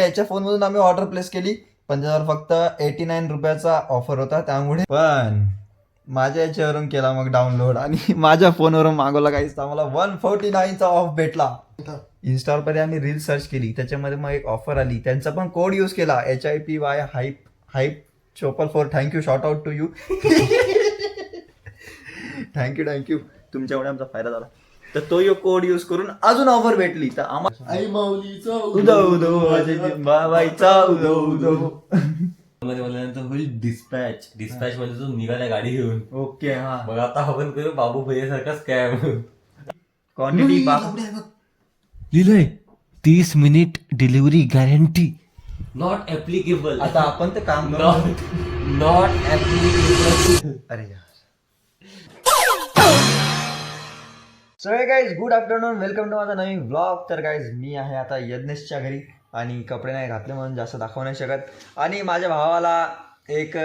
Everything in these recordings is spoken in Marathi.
याच्या फोन मधून आम्ही ऑर्डर प्लेस केली पण त्यावर फक्त 89 रुपयाचा ऑफर होता, त्यामुळे पण माझ्या याच्यावरून केला मग डाउनलोड आणि माझ्या फोनवरून मागवला काहीच आम्हाला 149चा ऑफ भेटला. इन्स्टावर मध्ये आम्ही रील सर्च केली, त्याच्यामध्ये मग एक ऑफर आली, त्यांचा पण कोड यूज केला HIPY hype 444. Thank you, shout out to you. Thank you तुमच्यामुळे आमचा फायदा झाला. तर तो यो कोड यूज करून अजून ऑफर भेटली. तर आम्हाला आई माऊलीचा उदो बाबाईचा उदो मध्ये म्हणल्यानंतर होईल डिस्पॅच मध्ये तो निघाला गाडी घेऊन. ओके. हा, मग आता आपण करू बाबू भैयासारखा स्कॅम. क्वांटिटी लिहिलंय 30 minute delivery guarantee not applicable. आता आपण ते काम नॉट ऍप्लिकेबल. अरे यार. So hey guys, good afternoon, welcome to माझा नवीन व्लॉग. तर गाईज मी आहे आता यज्ञेशच्या घरी आणि कपडे नाही घातले म्हणून जास्त दाखवू नाही शकत. आणि माझ्या भावाला एक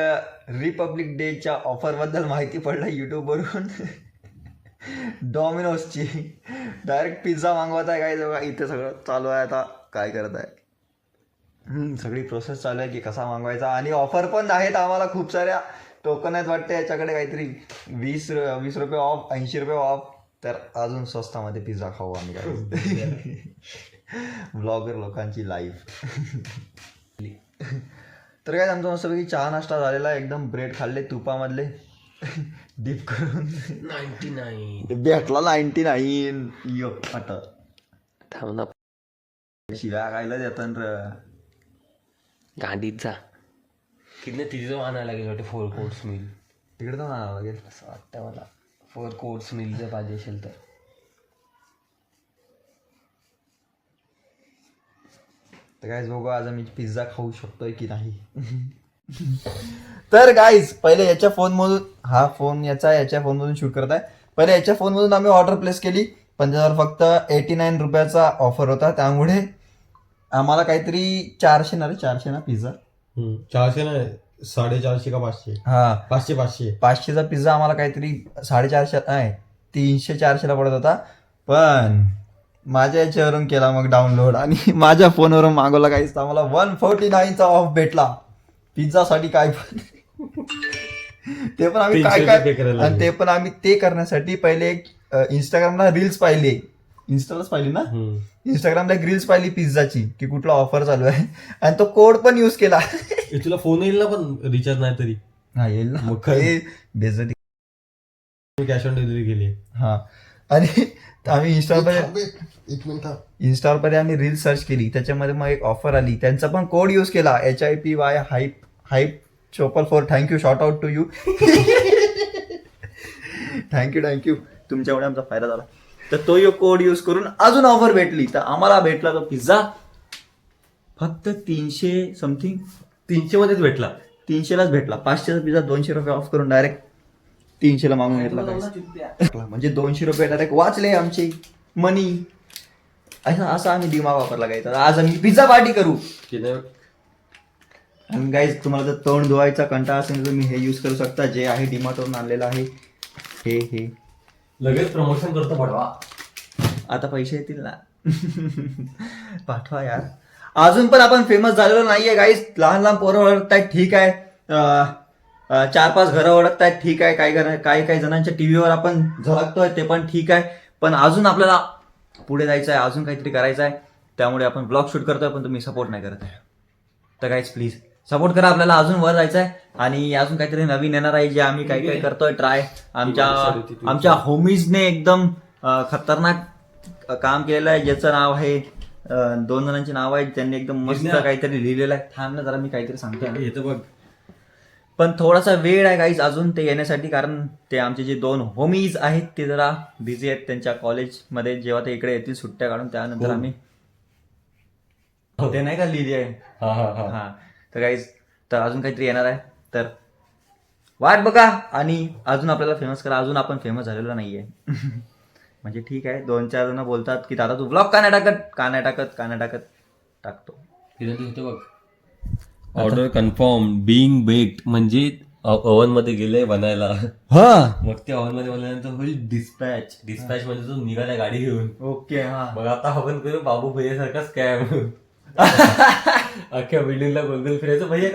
रिपब्लिक डेच्या ऑफरबद्दल माहिती पडलं यूट्यूबवरून. डॉमिनोजची डायरेक्ट पिझ्झा मागवत आहे गाईज. बघा इथे सगळं चालू आहे. आता काय करत आहे, सगळी प्रोसेस चालू आहे की कसा मागवायचा. आणि ऑफर पण आहेत आम्हाला खूप साऱ्या. टोकन आहेत वाटते याच्याकडे काहीतरी 20 रुपये ऑफ, 80 रुपये ऑफ. तर अजून स्वस्तामध्ये पिझ्झा खाऊ आम्ही काय. ब्लॉगर लोकांची लाईफ. तर काय आमचा मस्तपैकी चहा नाश्ता झालेला आहे. एकदम ब्रेड खाल्ले तुपामधले डीप करून. 99 भेटला 99. यो अट थांब ना, शिव्या खायला देतात र गांडीत जा. किती तिथे जाऊन आणायला लागेल वाटते 4 कोर्स मिल. तिकडे जाऊन आणावं लागेल असं वाटतं मला. 4 कोर्स मिल जर पाहिजे असेल तर. गाईज बघू आज आम्ही पिझ्झा खाऊ शकतोय की नाही. तर गाईज पहिले याच्या फोन मधून, हा फोन याच्या फोन मधून शूट करत आहे. पहिले याच्या फोन मधून आम्ही ऑर्डर प्लेस केली पण त्यावर फक्त 89 रुपयाचा ऑफर होता, त्यामुळे आम्हाला काहीतरी 400 ना पिझ्झा. 400 नाही, 450 का 500. हा, 500 पिझ्झा आम्हाला काहीतरी 450 नाही 300-400 पडत होता. पण माझ्या याच्यावरून केला मग डाउनलोड आणि माझ्या फोनवरून मागवला काहीच आम्हाला 149चा ऑफ भेटला पिझ्झासाठी. काय पण ते पण आम्ही आणि ते पण आम्ही ते करण्यासाठी पहिले एक इंस्टाग्रामला रील्स पाहिली. इंस्टालाच पाहिली ना, इंस्टाग्रामला एक रील्स पाहिली पिझ्झाची की कुठला ऑफर चालू आहे आणि तो कोड पण युज केला. तुला फोन येईल ना पण रिचार्ज नाही तरी. हा येईल ना, मग काय? बेजती. कॅश ऑन डिलिव्हरी केली. हा, आणि आम्ही इन्स्टावर मध्ये आम्ही रील सर्च केली, त्याच्यामध्ये मग एक ऑफर आली, त्यांचा पण कोड यूज केला HIPY hype 444. Thank you, shout out to you. Thank you तुमच्यामुळे आमचा फायदा झाला. तर तो यो कोड यूज करून अजून ऑफर भेटली. तर आम्हाला भेटला तो पिझ्झा फक्त 300 समथिंग. 300 मध्येच भेटला. 300लाच भेटला. 500चा पिझ्झा 200 रुपये ऑफ करून डायरेक्ट 300ला मागून घेतला. म्हणजे 200 रुपये डायरेक्ट वाचले आमचे मनी. असा आम्ही दिमाग वापरला गायचा. आज आम्ही पिझ्झा पार्टी करू. आणि गाईज तुम्हाला जर तोंड धुवायचा कंटाळा असेल तर तुम्ही हे यूज करू शकता, जे आहे डीमार्टवरून आणलेलं आहे. हे लगेच प्रमोशन करतो, पाठवा. आता पैसे येतील ना. पाठवा यार. अजून पण आपण फेमस झालेलो नाहीये गाईज. लहान पोरं ओळखतायत ठीक आहे, 4-5 घरं ओळखतायत ठीक आहे, काही जणांच्या टीव्हीवर आपण झळकतोय ते पण ठीक आहे. पण अजून आपल्याला पुढे जायचं आहे, अजून काहीतरी करायचं आहे. त्यामुळे आपण ब्लॉग शूट करतोय पण तुम्ही सपोर्ट नाही करत आहे. तर गाईज प्लीज सपोर्ट करा. आपल्याला अजून वर जायचं आहे आणि अजून काहीतरी नवीन येणार आहे जे आम्ही काही करतोय ट्राय. आमच्या होमीजने एकदम खतरनाक काम केलेलं आहे, ज्याचं नाव आहे 2 जणांची नाव आहेत, त्यांनी एकदम मस्त काहीतरी लिहिलेलं आहे. थांब ना जरा, मी काहीतरी सांगतोय. येतं बघ. पण थोडासा वेळ आहे गाईज अजून ते येण्यासाठी, कारण ते आमचे जे 2 होमीज आहेत ते जरा बिझी आहेत त्यांच्या कॉलेजमध्ये. जेव्हा ते इकडे येतील सुट्ट्या काढून त्यानंतर आम्ही ते नाही का लिहिली आहे. हा, तर गाईज तर अजून काहीतरी येणार आहे, तर वाट बघा. आणि अजून आपल्याला फेमस करा. अजून आपण फेमस झालेलो नाहीये. म्हणजे ठीक आहे, 2-4 जण बोलतात की दादा तू ब्लॉग का नाही टाकत. टाकतो. तिथे बघ, ऑर्डर कन्फर्म बीइंग बेक्ड, म्हणजे ओव्हन मध्ये गेले बनायला. हा, मग ते ओव्हन मध्ये बनल्यानंतर होईल डिस्पॅच मध्ये तो निघाला गाडी घेऊन. ओके. हा, मग आता आपण करू बाबू भैयासारखा स्कॅम. अख्ख्या बिल्डिंगला गोलगोल फिरायचं भैया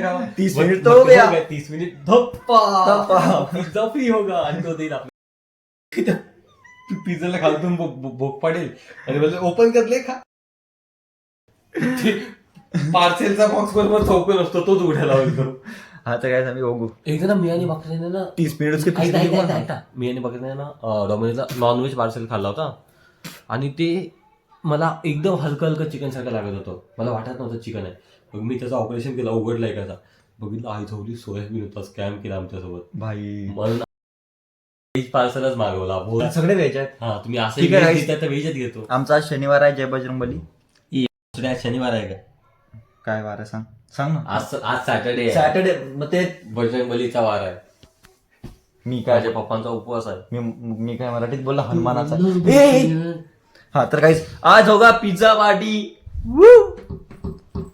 खावा 30 मिनिट तो हो गया. 30 मिनिट धप्पा पिझ्झा फ्री होगा आणि तो देईल आपल्याला पिझ्झाला खालतून भोग पाडेल आणि बोलले ओपन करले खा पार्सेलचा बॉक्स बरोबर चौकन असतो तोच उघडायला लावल करू. हा तर काय आम्ही बघू. एकदा ना मी आणि बकऱ्याने ना 30 मिनिट उसके पीछे मी आणि बकऱ्याने ना डॉमिनोजला नॉनव्हेज पार्सल खाल्ला होता आणि ते मला एकदम हलकं हलकं चिकन सारखं लागत होतं. मला वाटत नव्हतं चिकन आहे. मग मी त्याचं ऑपरेशन केलं, उघडलं एकाचा, बघितलं आई चौली सोयाबीन होता, स्कॅम केला आमच्यासोबत. भाई मला व्हेज पार्सलच मागवला. सगळे व्यायचे आहेत. हा तुम्ही असं ठीक आहे, तर व्हेजच घेतो. आमचा आज शनिवार आहे. जय बजरंगबली. आज शनिवार आहे का? काय वार आहे सांग ना. आज सॅटर्डे आहे. सॅटर्डे. मग ते बजरंगबलीचा वार आहे. मी काय माझ्या पप्पांचा उपवास आहे. मी काय मराठीत बोलला हनुमानाचा. हा तर काहीच आज होगा पिझ्झा पार्टी.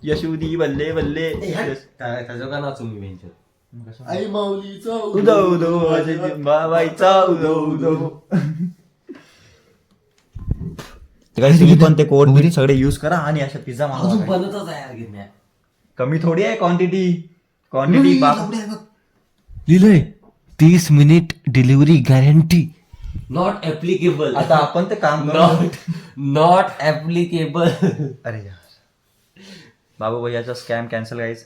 यशोदी बल्ले बल्ले. त्याचं का ना तुम्ही वेंचर आई माऊलीचा उदो उदो बाबाईचा उदो उदो. तुम्ही पण ते कोड बिरी सगळे युज करा आणि अशा पिझ्झा अजून मागवा. बनतच आहे यार गिरण्या. कमी थोडी आहे क्वांटिटी लिहिलंय 30 minute delivery guarantee not applicable. आता आपण ते काम करू. Not applicable. अरे यार बाबू भैयाचा स्कॅम कॅन्सल गाईज.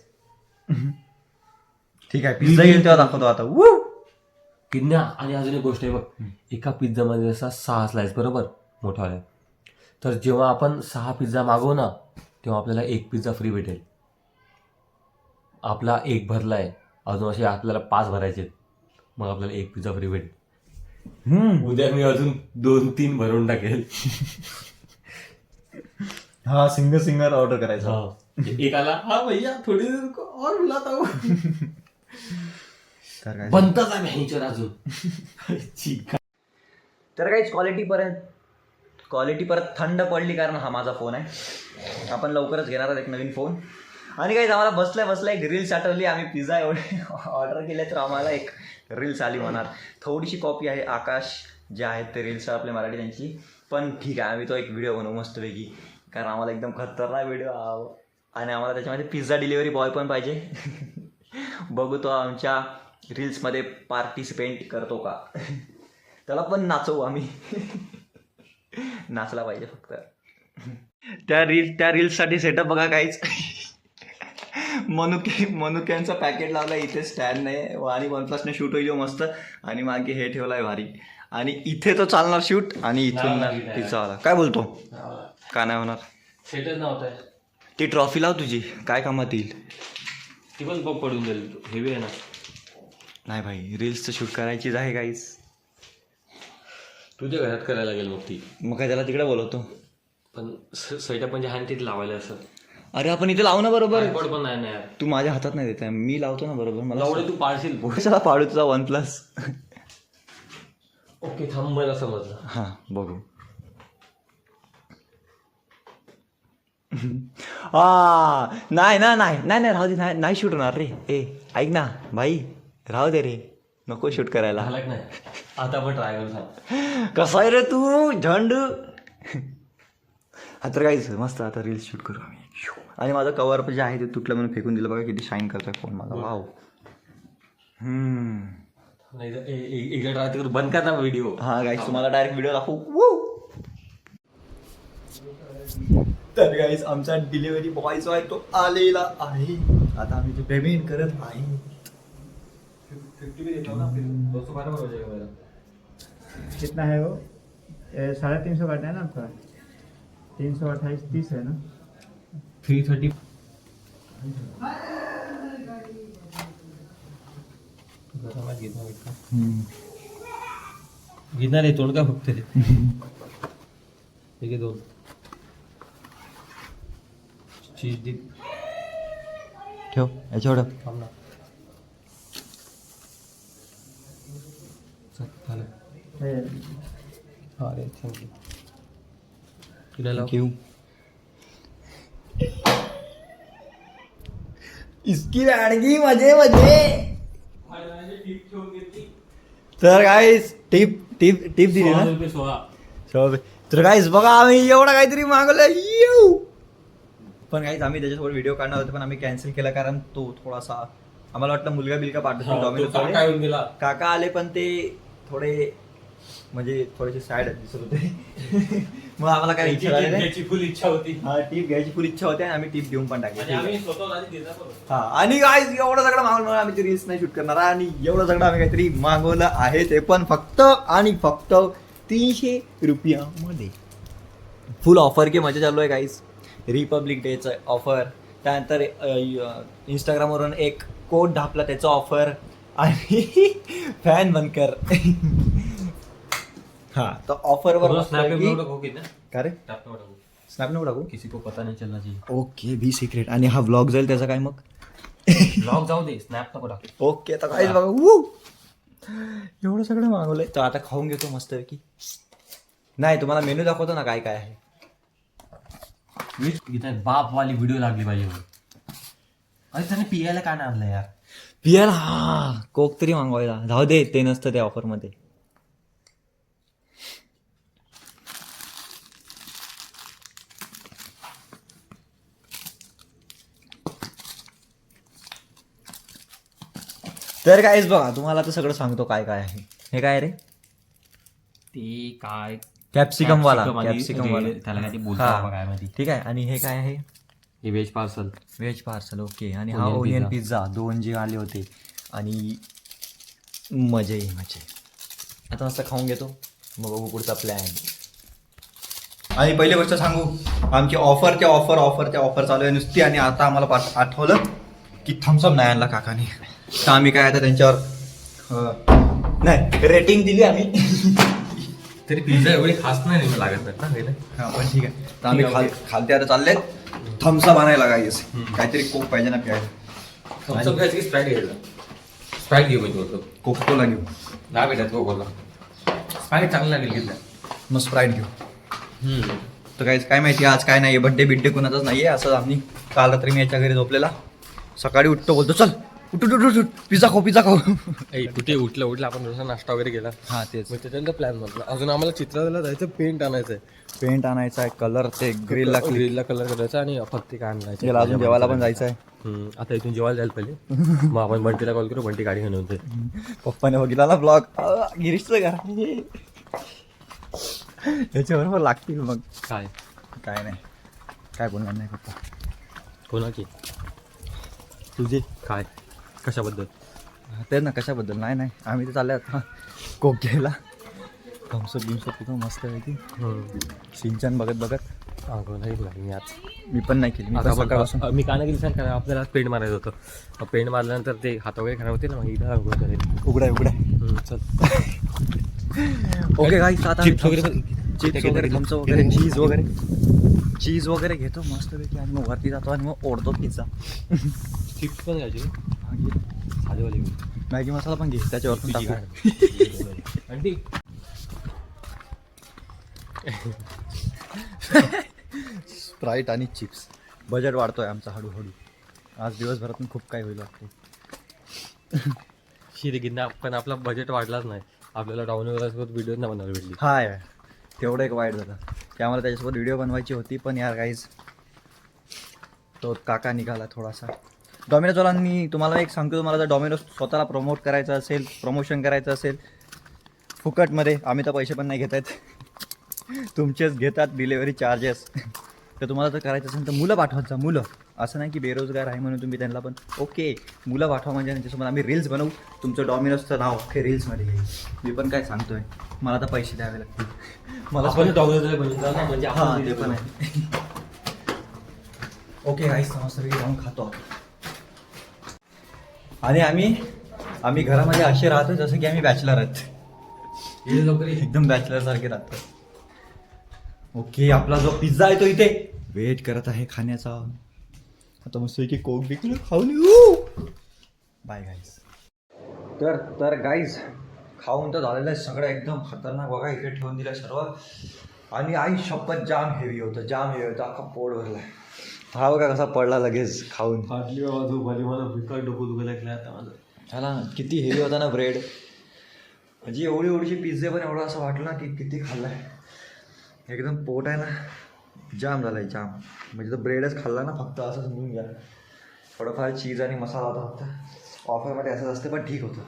ठीक आहे पिझ्झा येईल तेव्हा दाखवतो आता. किन्या आणि अजून एक गोष्ट आहे बघ, एका पिझ्झा मध्ये असा 6 स्लाइस बरोबर मोठा आहे. तर जेव्हा आपण 6 पिझ्झा मागवू ना तेव्हा आपल्याला 1 पिझ्झा फ्री भेटेल. आपला 1 भरलाय, अजून असे आपल्याला 5 भरायचे, मग आपल्याला 1 पिझ्झा फ्री भेटेल. उद्या मी अजून 2-3 भरून टाकेल. हा सिंगर ऑर्डर करायचा. एक आला हा भैया थोडी देर को और मिलाता हूं. तर काय बनताच आहे मॅनेजर अजून. तर काहीच क्वालिटी परत थंड पडली कारण हा माझा फोन आहे. आपण लवकरच घेणार आहोत एक नवीन फोन. आणि काहीच आम्हाला बसल्या एक रील्स आठवली. आम्ही पिझ्झा एवढे ऑर्डर केले तर आम्हाला एक रील्स आली मनात. थोडीशी कॉपी आहे आकाश जे आहेत ते रील्स आपले मराठी त्यांची. पण ठीक आहे आम्ही तो एक व्हिडिओ बनवू मस्तपैकी कारण आम्हाला एकदम खतरनाक व्हिडिओ आणि आम्हाला त्याच्यामध्ये पिझ्झा डिलिव्हरी बॉय पण पाहिजे. बघू तो आमच्या रील्समध्ये पार्टिसिपेट करतो का. त्याला पण नाचवू आम्ही. नाचला पाहिजे फक्त. त्या रील्ससाठी सेटअप बघा काहीच. मनुक्यांचा पॅकेट लावला इथे स्टँड नाही आणि OnePlusने शूट होईल मस्त. आणि मागे हे ठेवलाय भारी आणि इथे तो चालणार शूट आणि इथून पिझ्झावाला. काय बोलतो का नाही होणार. सेटच नव्हतं. ती ट्रॉफी लाव तुझी काय कामात येईल. ती पण बघ पडून जाईल, हेवी आहे ना. नाही भाई रील्सचं शूट करायचीच आहे काहीच. तुझ्या घरात करायला लागेल मग ती. मग काय त्याला तिकडे बोलवतो. पण सेटअप म्हणजे हँड तिथे लावायला असं. अरे आपण इथे लावू ना बरोबर. पण नाही ना यार. तू माझ्या हातात नाही देत आहे मी लावतो ना बरोबर. मला एवढे तू पाडशील. कशाला पाडू तुझा OnePlus. ओके थांब मला समजलं. हां बघू. नाही राहू दे. नाही शूट होणार रे. ऐक ना भाई राहू दे रे नको शूट करायला. झालं नाही आता आपण ट्राय करू सांग. कसा आहे रे तू झंड. आता काहीच मस्त आता रील्स शूट करू आम्ही. आणि माझं कवर जे आहे ते तुटलं म्हणून फेकून दिलं बघा किती शाईन करतोय फोन माझा. वाव. एकदा ट्राय करू. बंद कर ना व्हिडिओ. हा गाईस तुम्हाला डायरेक्ट व्हिडिओ दाखवू. तर गाईस आमचा डिलिव्हरी बॉय जो आहे तो आलेला आहे. आता आम्ही ते पेमेंट करत आहे. कितना है वो 350 काटना है ना आपका. 328 30 है ना. 330 घेणार आहे तोंड का फक्त रे. ठीक आहे 2 चीज दे ठेव याच्यावर. थांब ना. झालं. हा रे थँक्यू. तुला लाव. क्यों इसकी लड़की मजे. तर गाईस टिप दिली ना 16. तर गाईस बघा आम्ही एवढा काहीतरी मागवलं. पण काहीच आम्ही त्याच्यासोबत व्हिडिओ काढणार होते पण आम्ही कॅन्सल केला कारण तो थोडासा आम्हाला वाटलं मुलगा बिलगा पाठवतो डॉमिनोज काय होऊन गेला. काका आले पण ते थोडे म्हणजे थोडेसे सॅड दिसत होते मग आम्हाला काय इच्छा झाली नाही. घ्यायची फुल इच्छा होती. हा टीप घ्यायची फुल इच्छा होती आणि आम्ही टीप घेऊन पण आणि टाकली. आम्ही स्वतः आधी देणार पण होतो. हा आणि काय एवढं सगळं मागवलं आम्ही ते रील्स नाही शूट करणार आणि एवढं सगळं आम्ही काहीतरी मागवलं आहे ते पण फक्त आणि फक्त 300 रुपयामध्ये. फुल ऑफर की मजा चालू आहे गाईस. रिपब्लिक डेचं ऑफर, त्यानंतर इंस्टाग्रामवरून एक कोड ढापला त्याचं ऑफर आणि फॅन बनकर. हा तर ऑफरवर थोड़ा स्नैप में उड़ा को कितना का रे टैप में उड़ा को स्नॅप नाही टाकू. किसी को पता नहीं चलना चाहिए. ओके बी सिक्रेट. आणि हा व्लॉग जाईल त्याचा काय मग. ब्लॉग जाऊ दे, स्नॅप नको टाकू. ओके तर काहीच बघा. वू एवढं सगळं मागवलंय तर आता खाऊन घेतो मस्तपैकी. नाही तुम्हाला मेनू दाखवतो ना काय काय आहे. मी इथं बाप वाली व्हिडिओ लागली पाहिजे मला. अरे त्याने पियाला काय नाही आणलं यार. पियाला हा कोक तरी मागवायला जाऊ दे ते नसतं त्या ऑफरमध्ये. तर कायच बघा तुम्हाला तर सगळं सांगतो काय काय आहे. हे काय रे ते काय कॅप्सिकम वाला आणि कॅप्सिकम वाला त्याला काय ते हा. बोलतो काय माहिती. ठीक आहे. आणि हे काय आहे हे veg parcel. Veg parcel. Okay. आणि हा Onion ओनियन pizza. पिझ्झा 2 जे आले होते आणि मजा येईल मजा. आता मस्त खाऊन घेतो मग बघू पुढचा प्लॅन. आणि पहिली गोष्ट सांगू आमची ऑफर चालू आहे नुसती. आणि आता आम्हाला आठवलं की थम्सअप नाही आणला काकाने तर आम्ही काय आता त्यांच्यावर नाही रेटिंग दिली आम्ही. तरी पिझ्झा एवढी खास नाही मला लागत नाही ना गेलं. हा पण ठीक आहे. तर आम्ही खालते आता चालले थम्सअप आणायला गाईस. काहीतरी कोक पाहिजे ना प्यायला. थम्सअप घ्यायचं की स्प्राईट घ्यायचं. स्प्राईट घेऊ मी तुला. कोको कोला घेऊ. दहा भेटत कोकोला. स्प्राईट चांगलं लागेल घेतलं. मग स्प्राईट घेऊ. तर काय माहिती आज काय नाही बड्डे कोणाचाच नाही आहे. असं आम्ही काल रात्री मी याच्या घरी झोपलेला सकाळी उठतो बोलतो चल उठ पिझ्झा खाऊ. कुठे उठलं आपण रोज नाश्ता वगैरे केला. हा तेच मग त्याच्यानंतर प्लॅन म्हटलं अजून आम्हाला चित्राला जायचं, पेंट आणायचं आहे. पेंट आणायचा आहे, कलर ते ग्रिलला ग्रिलला कलर करायचा आणि फक्त काय आणायचं. त्याला अजून जेवायला पण जायचं आहे. आता इथून जेवायला जायला पहिले मग आपण बंटीला कॉल करू. बंटी गाडी घेऊन होते. पप्पाने बघितला ब्लॉग गिरीशचं घर त्याच्याबरोबर लागतील मग. काय नाही काय बोलणार नाही पप्पा. कोणाची तुझे काय कशाबद्दल. ते ना कशाबद्दल नाही आम्ही तर चालले आता कोक घ्यायला. थम्सअप पितो मस्त आहे. सिंचन बघत नाही आज मी पण नाही केली. मी पण सकाळपासून मी का नाही केली सांग. कारण आपल्याला पेंट मारायचं होतं. पेंट मारल्यानंतर ते हात वगैरे खराब होते ना. मग एकदा अंघोळ करेल. उघडा चल ओके गाईस. आता चिप्स वगैरे चिप्स वगैरे थम्सअप वगैरे चीज वगैरे घेतो मस्तपैकी आणि मग वरती जातो आणि मग ओढतो पिझ्झा. चिप्स पण घ्यायचे साधेवाले. मॅगी मसाला पण घे त्याच्यावर पण टाकू. आंटी स्प्राईट आणि चिप्स. बजेट वाढतोय आमचा हळूहळू. आज दिवसभरातून खूप काही होईल वाटतं. शिरगिन्ना पण आपला बजेट वाढलाच नाही. आपल्याला डाऊनलोड व्हिडिओ नाही बनवायला भेटली. हाय तेवढं एक वाईट झालं की आम्हाला त्याच्यासोबत व्हिडिओ बनवायची होती पण यार गाईज तो काका निघाला थोडासा. डॉमिनोजवाल्यांनी तुम्हाला एक सांगतो, तुम्हाला जर डॉमिनोज स्वतःला प्रमोशन करायचं असेल फुकटमध्ये, आम्ही तर पैसे पण नाही घेत आहेत, तुमचेच घेतात डिलेवरी चार्जेस. तर तुम्हाला जर करायचं असेल तर मुलं पाठवत जा. मुलं असं नाही की बेरोजगार आहे म्हणून तुम्ही त्यांना पण ओके मुलं पाठवा म्हणजे त्यांच्यासोबत आम्ही रील्स बनवू. तुमचं डॉमिनोजचं नाव अख्खे रील्समध्ये येईल. मी पण काय सांगतोय मला तर पैसे द्यावे लागतील. मला आपण डॉमिनोजला बनवून जाऊ ना म्हणजे हां आपण ते पण आहे. ओके गाईस समजतं की जाऊन खातो. आणि आम्ही घरामध्ये असे राहतो जसं की आम्ही बॅचलर आहेत. हे लवकर ये. एकदम बॅचलर सारखे राहतो. ओके आपला जो पिझ्झा आहे तो इथे वेट करत आहे खाण्याचा. आता मस्त की कोक बिकलं खाऊन येऊ. Bye guys. तर गाईज खाऊन तर झालेलं आहे सगळं एकदम खतरनाक. बघा इकडे ठेवून दिलं सर्व. आणि आई शपथ जाम हेवी होतं अख्खा पोट भरलाय. हा बघा कसा पडला लगेच खाऊन. फाटली बाबा झोप आली मला. भिकार डोकं दुखायला लागलं आता माझं. झाला ना किती हेवी होता ना ब्रेड. म्हणजे एवढीशी पिझ्झे पण एवढं असं वाटलं ना की किती खाल्लाय. एकदम पोट आहे ना जाम झालाय जाम. म्हणजे तो ब्रेडच खाल्ला ना फक्त, असं समजून घ्या. थोडंफार चीज आणि मसाला होता फक्त. ऑफरमध्ये असंच असते पण ठीक होतं.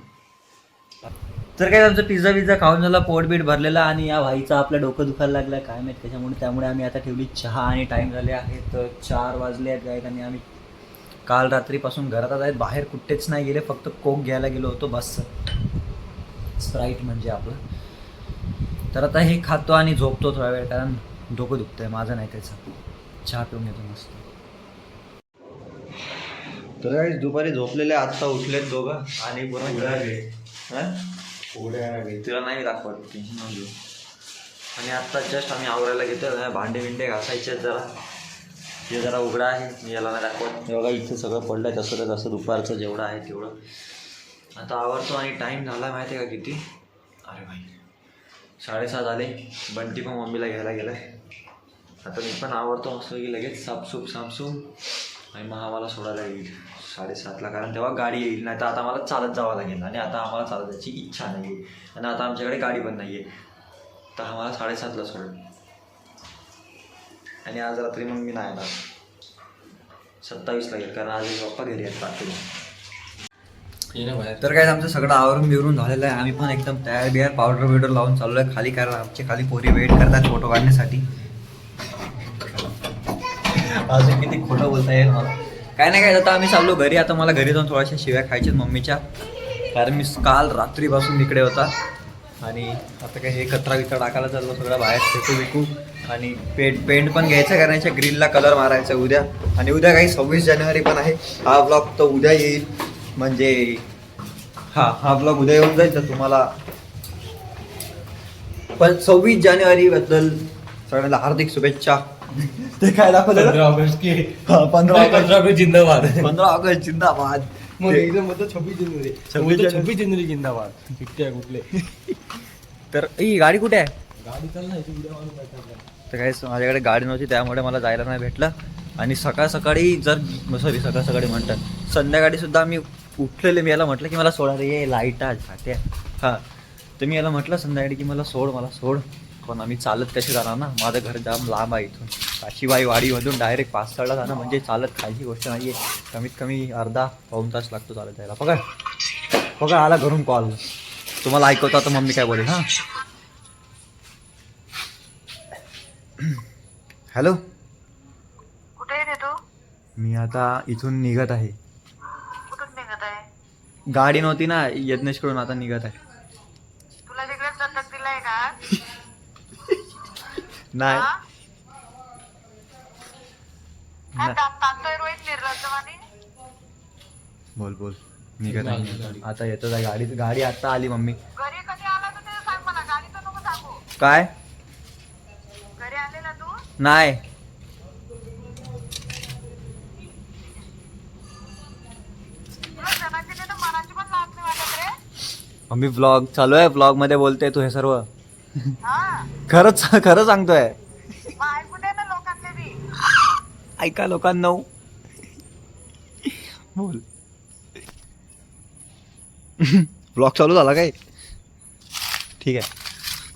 तर काय आमचं पिझ्झा खाऊन झाला, पोट बीट भरलेला आणि या भाईचा आपल्या डोकं दुखायला लागलं काय माहिती त्यामुळे आम्ही आता ठेवली चहा आणि टाईम झाले आहेत 4 वाजले आहेत गाईत. आणि आम्ही काल रात्रीपासून घरातच आहेत, बाहेर कुठेच नाही गेले, फक्त कोक घ्यायला गेलो होतो बस. स्प्राईट म्हणजे आपलं. तर आता हे खातो आणि झोपतो थोडा वेळ, कारण डोकं दुखतंय माझं नाही त्याचं. चहा पिऊन घेतो मस्त. तर काही दुपारी झोपलेले आत्ता उठलेत दोघं आणि पूर्ण तुला नाही दाखवत, टेन्शन न घेऊ. आणि आत्ता जस्ट आम्ही आवरायला घेतो, भांडे बिंडे घासायचे जरा. हे जरा उघडा आहे, मी याला नाही दाखवत. हे बघा इथं सगळं पडलं आहे तसं तसं दुपारचं जेवढं आहे तेवढं. आता आवरतो आणि टाईम झाला माहिती आहे का किती? अरे भाई 6:30 झाले. बंटी पण मम्मीला घ्यायला गेला आहे. आता मी पण आवरतो मस्त की लगेच सापसूप आणि मग आम्हाला सोडायला येईल 7:30ला, कारण तेव्हा गाडी येईल. नाही तर आता मला चालत जावं लागेल आणि आता आम्हाला चालत जायची इच्छा नाही आहे आणि आता आमच्याकडे गाडी पण नाही आहे. तर आम्हाला 7:30ला सोडेल. आणि आज रात्री मग मी नाही येणार, 27ला येईल, कारण आज पप्पा घरी आहेत रात्री. तर काय आमचं सगळं आवरून बिवरून झालेलं आहे. आम्ही पण एकदम तयार बियार पावडर बिवडर लावून चाललो आहे खाली, कारण आमचे खाली पोरी वेट करतात फोटो काढण्यासाठी. अजून किती खोटं बोलता येईल मला. काय नाही काय, आता आम्ही चाललो घरी. आता मला घरी जाऊन थोड्याशा शिव्या खायच्यात मम्मीच्या, कारण मी काल रात्रीपासून इकडे होता. आणि आता काय हे कचरा बिचरा टाकायला चाललो सगळं बाहेर फेकू विकू. आणि पेंट पण घ्यायचं, करायच्या ग्रिलला कलर मारायचा उद्या. आणि उद्या काही 26 जानेवारी पण आहे. हा ब्लॉग तो उद्या येईल, म्हणजे हा ब्लॉग उद्या येऊन जाईल. तर तुम्हाला पण 26 जानेवारीबद्दल सगळ्यांना हार्दिक शुभेच्छा. ते काय दाखवलं 15 ऑगस्ट की 15 ऑगस्ट जिंदाबाद. 15 ऑगस्ट जिंदाबाद. मग एकदम मग 26 जानेवारी 26 जानेवारी जिंदाबाद. कुठले तर ही गाडी कुठे आहे? गाडी चाल ना इथे उद्या माणूस. तर काय माझ्याकडे गाडी नव्हती, त्यामुळे मला जायला नाही भेटलं. आणि सकाळी म्हणतात संध्याकाळी सुद्धा मी उठलेले. मी याला म्हटलं की मला सोडा रे, ये लाईट आज हां. तर मी याला म्हटलं संध्याकाळी की मला सोड. पण आम्ही चालत कसे जाणार ना, माझं घर जाम लांब आहे इथून. काशीबाई वाडीमधून डायरेक्ट पाचसाळला जाणं म्हणजे चालत खायची गोष्ट नाही आहे. कमीत कमी अर्धा पाऊण तास लागतो चालत जायला. बघा आला घरून कॉल. तुम्हाला ऐकवतो आता मम्मी काय बोलेल. हां हॅलो, कुठे आहे रे तू? मी आता इथून निघत आहे. कुठून निघत आहे? गाडी नव्हती ना यज्ञेशकडून, आता निघत आहे. तुला तिकडेच दत्तक दिलाय का? नाही हा? काय तापतोय रोहित निर्लज्जवानी? बोल निघत आहे आता. येतच आहे गाडी आता आली. मम्मी घरी कधी आला तर ते सांग मला, गाडी तर नको सांगू. काय? घरी आले ना तू? नाही तुला जनाची नाही तर मनाची पण लाज नाही वाटत रे? मम्मी ब्लॉग चालू आहे, ब्लॉग मध्ये बोलते तू हे सर्व. हा खरं सांगतोय. मग ऐकू दे ना लोकांचे बी. ऐका लोकांना. बोल. ब्लॉग चालू झाला काय? ठीक आहे.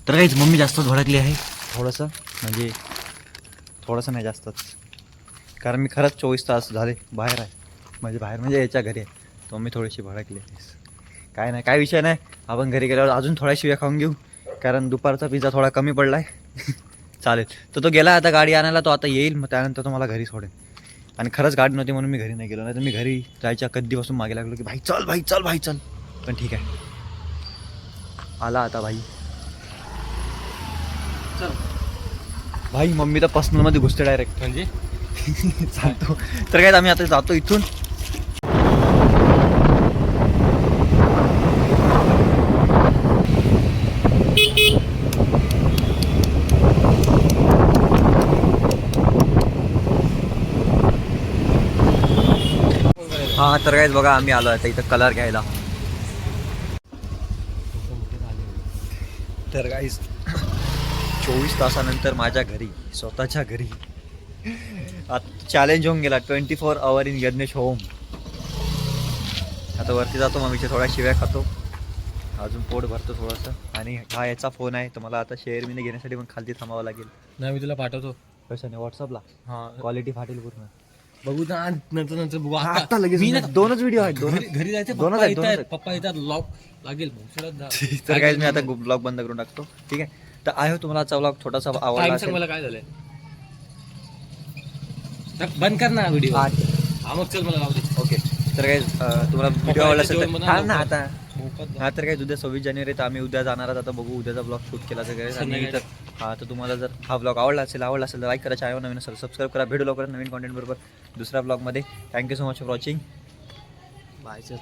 तर काहीच मम्मी जास्तच भडकली आहे थोडंसं, म्हणजे थोडंसं नाही जास्तच, कारण मी खरंच 24 तास झाले बाहेर आहे. म्हणजे याच्या घरी आहे. तर मम्मी थोडीशी भडकली आहे. काय नाही, काय विषय नाही. आपण घरी गेल्यावर अजून थोड्या शिव्या खाऊन घेऊ, कारण दुपारचा पिझ्झा थोडा कमी पडला आहे. चालेल. तर तो गेला आता गाडी आणायला, तो आता येईल, मग त्यानंतर तो मला घरी सोडेल. आणि खरंच गाडी नव्हती म्हणून मी घरी नाही गेलो, नाही तर मी घरी जायच्या कधीपासून मागे लागलो की भाई चल. पण ठीक आहे, आला आता भाई. चल भाई मम्मी तर पर्सनलमध्ये घुसते डायरेक्ट, म्हणजे सांगतो. तर काय आम्ही आता जातो इथून. हां तर काहीच बघा आम्ही आलो आता इथं कलर घ्यायला. तर काहीच 24 तासानंतर माझ्या घरी, स्वतःच्या घरी आता चॅलेंज होऊन गेला 24 आवर इन यज्ञेश होम. आता वरती जातो, मम्मीच्या थोड्या शिव्या खातो, अजून पोट भरतो थोडंसं. आणि हा याचा फोन आहे, तर मला आता शेअर मी घेण्यासाठी पण खालती थांबावं लागेल. नाही मी तुला पाठवतो. पैशाने व्हॉट्सअपला हा क्वालिटी फाटेल पूर्ण. बघू ना नंतर बघू आता लगेच मी ना दोनच व्हिडिओ आहेत दोन. घरी जायचं दोनच पप्पा आहेत, दोनच येतात आहेत. पप्पा येतात लॉक लागेल भोसडत जा. तर काय मी आता ब्लॉग बंद करून टाकतो. ठीक आहे. तर आहे हो तुम्हाला आजचा ब्लॉग छोटासा आवडला टाइम असेल. मला काय झालंय बंद कर ना व्हिडिओ. हा मग चल मला लावू दे. ओके. तर काय तुम्हाला व्हिडिओ आवडला असेल जेवण तर बनवा हा ना लवकर. आता भोकात जा. हा तर काय उद्या 26 जानेवारी तर आम्ही उद्या जाणार आहोत. आता बघू उद्याचा ब्लॉग शूट केला तर काय. आणि संध्याकाळी. तर हा तर तुम्हाला जर हा ब्लॉग आवडला असेल तर लाईक करा, चॅनल नवीन असेल सबस्क्राईब करा. भेटू लवकर नवीन कॉन्टेंट बरोबर दुसऱ्या ब्लॉगमध्ये. Thank you so much for watching. Bye चल.